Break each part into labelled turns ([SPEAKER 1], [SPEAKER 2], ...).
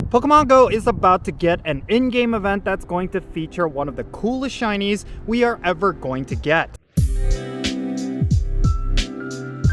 [SPEAKER 1] Pokemon Go is about to get an in-game event that's going to feature one of the coolest shinies we are ever going to get.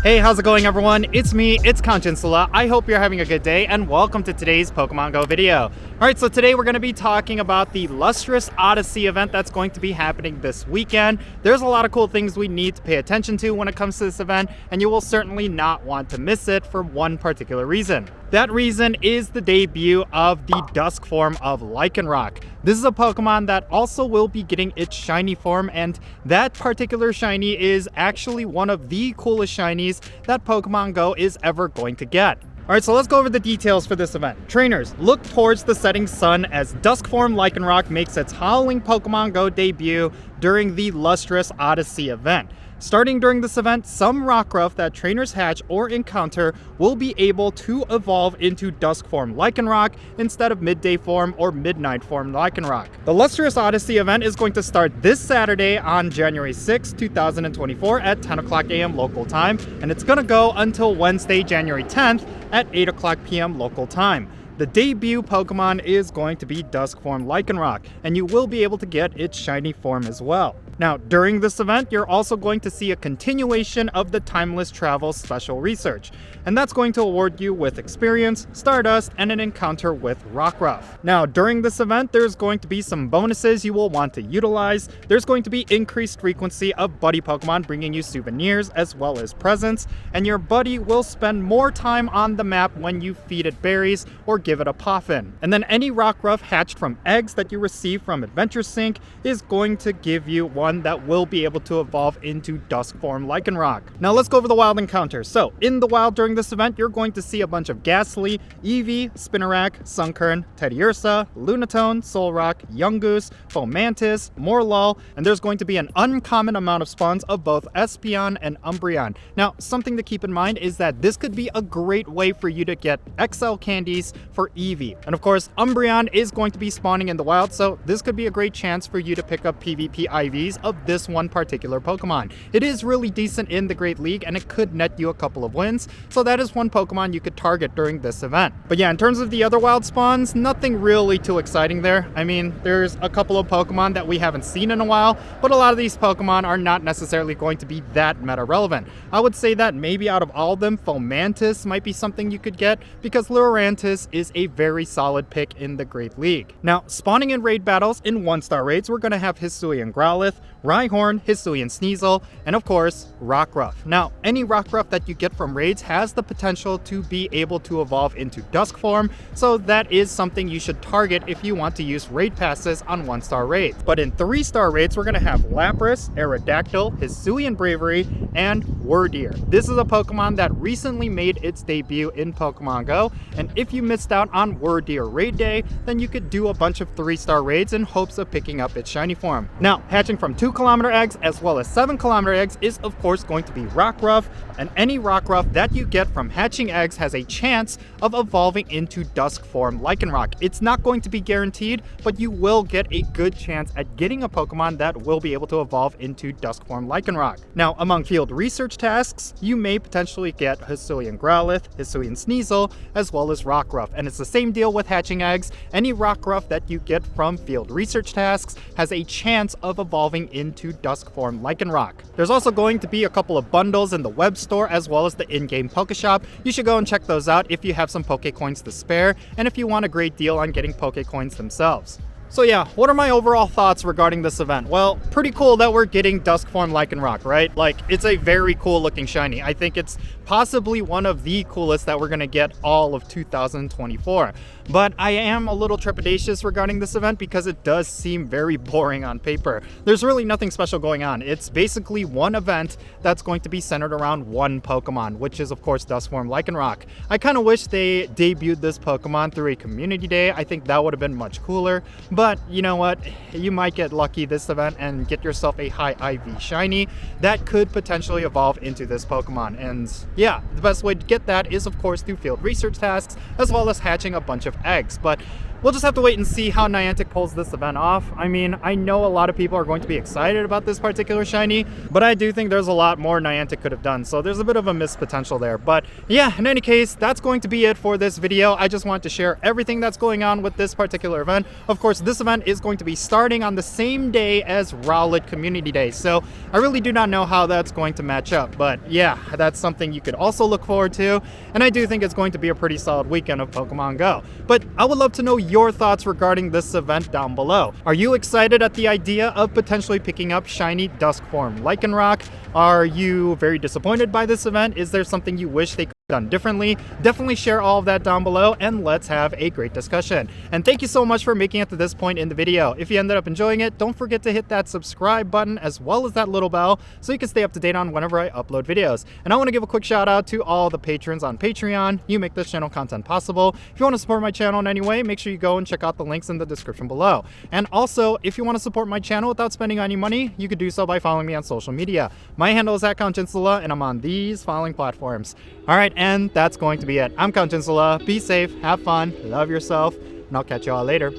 [SPEAKER 1] Hey, how's it going everyone? It's me, it's Jinsula. I hope you're having a good day and welcome to today's Pokemon Go video. Alright, so today we're going to be talking about the Lustrous Odyssey event that's going to be happening this weekend. There's a lot of cool things we need to pay attention to when it comes to this event, and you will certainly not want to miss it for one particular reason. That reason is the debut of the Dusk form of Lycanroc. This is a Pokemon that also will be getting its shiny form, and that particular shiny is actually one of the coolest shinies that Pokemon Go is ever going to get. Alright, so let's go over the details for this event. Trainers, look towards the setting sun as Dusk form Lycanroc makes its Howling Pokemon Go debut during the Lustrous Odyssey event. Starting during this event, some Rockruff that trainers hatch or encounter will be able to evolve into Dusk form Lycanroc instead of Midday form or Midnight form Lycanroc. The Lustrous Odyssey event is going to start this Saturday on January 6, 2024 at 10 o'clock a.m. local time, and it's going to go until Wednesday, January 10th at 8 o'clock p.m. local time. The debut Pokemon is going to be Dusk form Lycanroc, and you will be able to get its shiny form as well. Now, during this event, you're also going to see a continuation of the Timeless Travel Special Research, and that's going to award you with experience, Stardust, and an encounter with Rockruff. Now, during this event, there's going to be some bonuses you will want to utilize. There's going to be increased frequency of buddy Pokemon bringing you souvenirs as well as presents, and your buddy will spend more time on the map when you feed it berries or give it a Poffin. And then any Rockruff hatched from eggs that you receive from Adventure Sync is going to give you one that will be able to evolve into Dusk form Lycanroc. Now let's go over the wild encounters. So in the wild during this event, you're going to see a bunch of Ghastly, Eevee, Spinarak, Sunkern, Teddiursa, Lunatone, Solrock, Yungoos, Fomantis, Morlul, and there's going to be an uncommon amount of spawns of both Espeon and Umbreon. Now something to keep in mind is that this could be a great way for you to get XL candies for Eevee. And of course, Umbreon is going to be spawning in the wild, so this could be a great chance for you to pick up PvP IVs of this one particular Pokemon. It is really decent in the Great League and it could net you a couple of wins, so that is one Pokemon you could target during this event. But yeah, in terms of the other wild spawns, nothing really too exciting there. I mean, there's a couple of Pokemon that we haven't seen in a while, but a lot of these Pokemon are not necessarily going to be that meta relevant. I would say that maybe out of all of them, Fomantis might be something you could get because Lurantis is a very solid pick in the Great League. Now, spawning in raid battles in 1-star raids, we're going to have Hisuian Growlithe, Rhyhorn, Hisuian Sneasel, and of course, Rockruff. Now, any Rockruff that you get from raids has the potential to be able to evolve into Dusk form, so that is something you should target if you want to use raid passes on 1-star raids. But in 3-star raids, we're going to have Lapras, Aerodactyl, Hisuian Bravery, and Wordeer. This is a Pokemon that recently made its debut in Pokemon Go, and if you missed out on Wordeer raid day, then you could do a bunch of 3-star raids in hopes of picking up its shiny form. Now, hatching from 2-kilometer eggs as well as 7-kilometer eggs is of course going to be Rockruff, and any Rockruff that you get from hatching eggs has a chance of evolving into Dusk form Lycanroc. It's not going to be guaranteed, but you will get a good chance at getting a Pokemon that will be able to evolve into Dusk form Lycanroc. Now, among field research tasks, you may potentially get Hisuian Growlithe, Hisuian Sneasel, as well as Rockruff, and it's the same deal with hatching eggs. Any Rockruff that you get from field research tasks has a chance of evolving into Dusk form Lycanroc. There's also going to be a couple of bundles in the web store as well as the in-game Pokeshop. You should go and check those out if you have some Pokecoins to spare and if you want a great deal on getting Pokecoins themselves. So yeah, what are my overall thoughts regarding this event? Well, pretty cool that we're getting Dusk form Lycanroc, right? Like, it's a very cool looking shiny. I think it's possibly one of the coolest that we're gonna get all of 2024. But I am a little trepidatious regarding this event because it does seem very boring on paper. There's really nothing special going on. It's basically one event that's going to be centered around one Pokemon, which is of course Dusk form Lycanroc. I kind of wish they debuted this Pokemon through a community day. I think that would have been much cooler. But you know what? You might get lucky this event and get yourself a high IV shiny that could potentially evolve into this Pokemon. And yeah, the best way to get that is of course through field research tasks as well as hatching a bunch of eggs. But we'll just have to wait and see how Niantic pulls this event off. I mean, I know a lot of people are going to be excited about this particular shiny, but I do think there's a lot more Niantic could have done, so there's a bit of a missed potential there. But yeah, in any case, that's going to be it for this video. I just want to share everything that's going on with this particular event. Of course, this event is going to be starting on the same day as Rowlet Community Day, so I really do not know how that's going to match up. But yeah, that's something you could also look forward to, and I do think it's going to be a pretty solid weekend of Pokemon Go. But I would love to know your thoughts regarding this event down below. Are you excited at the idea of potentially picking up shiny Dusk form Lycanroc? Are you very disappointed by this event? Is there something you wish they could have done differently? Definitely share all of that down below and let's have a great discussion. And thank you so much for making it to this point in the video. If you ended up enjoying it, don't forget to hit that subscribe button as well as that little bell so you can stay up to date on whenever I upload videos. And I want to give a quick shout out to all the patrons on Patreon. You make this channel content possible. If you want to support my channel in any way, make sure you go and check out the links in the description below. And also, if you want to support my channel without spending any money, you could do so by following me on social media. My handle is @Jinsula, and I'm on these following platforms. Alright, and that's going to be it. I'm Jinsula. Be safe, have fun, love yourself, and I'll catch you all later.